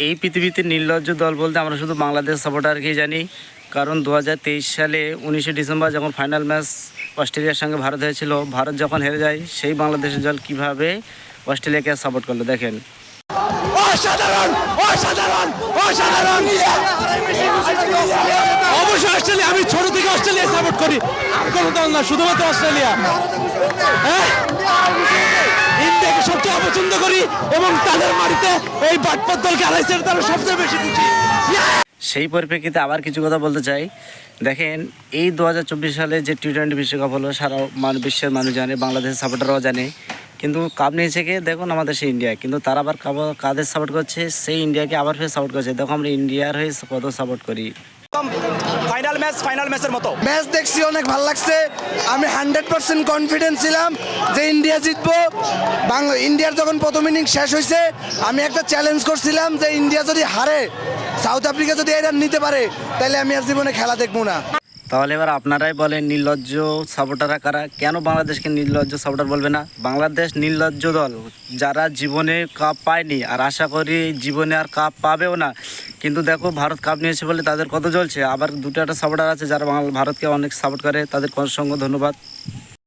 এই পৃথিবীতে নির্লজ্জ দল বলতে আমরা শুধু বাংলাদেশ সাপোর্টারকেই জানি। কারণ 2023 সালে 19শে ডিসেম্বর যখন ফাইনাল ম্যাচ অস্ট্রেলিয়ার সঙ্গে ভারত হয়েছিল, ভারত যখন হেরে যায়, সেই বাংলাদেশের দল কীভাবে অস্ট্রেলিয়াকে সাপোর্ট করলো দেখেন। অসাধারণ অসাধারণ অসাধারণ। অবশ্যই অস্ট্রেলিয়া, আমি ছোট থেকে অস্ট্রেলিয়া সাপোর্ট করি, আর কোনো দল না, শুধুমাত্র অস্ট্রেলিয়া। হ্যাঁ, ইন্ডিয়াকে সবচেয়ে অপছন্দ করি এবং তাদের মাটিতে এই বাটপাত দলকে হারাইছে, তারা সবচেয়ে বেশি খুশি। সেই পরিপ্রেক্ষিতে আবার কিছু কথা বলতে চাই। দেখেন, এই 2024 সালে যে টি-20 বিশ্বকাপ হলো, সারা বিশ্বের মানুষ জানে, বাংলাদেশের সাপোর্টাররাও জানে, কিন্তু কাপ নিয়েছে কে? দেখুন আমাদের সেই ইন্ডিয়া। কিন্তু তারা আবার কাদের সাপোর্ট করছে? সেই ইন্ডিয়াকে আবার ফের সাপোর্ট করছে। দেখো আমরা ইন্ডিয়ার হয়ে কত সাপোর্ট করি। ফাইনাল ম্যাচের মতো ম্যাচ দেখছি, অনেক ভালো লাগছে। আমি 100% কনফিডেন্স ছিলাম যে ইন্ডিয়া জিতবো। ইন্ডিয়ার যখন প্রথম ইনিংস শেষ হয়েছে, আমি একটা চ্যালেঞ্জ করছিলাম যে ইন্ডিয়া যদি হারে, সাউথ আফ্রিকা যদি এই রান নিতে পারে, তাহলে আমি আর জীবনে খেলা দেখবো না। তাহলে এবার আপনারাই বলেন, নির্লজ্জ সাপোর্টাররা কারা? কেন বাংলাদেশকে নির্লজ্জ সাপোর্টার বলবে না? বাংলাদেশ নির্লজ্জ দল, যারা জীবনে কাপ পায়নি, আর আশা করি জীবনে আর কাপ পাবেও না। কিন্তু দেখো, ভারত কাপ নিয়েছে বলে তাদের কত জ্বলছে। আবার দুটো একটা সাপোর্টার আছে যারা ভারতকে অনেক সাপোর্ট করে, তাদের অসংখ্য ধন্যবাদ।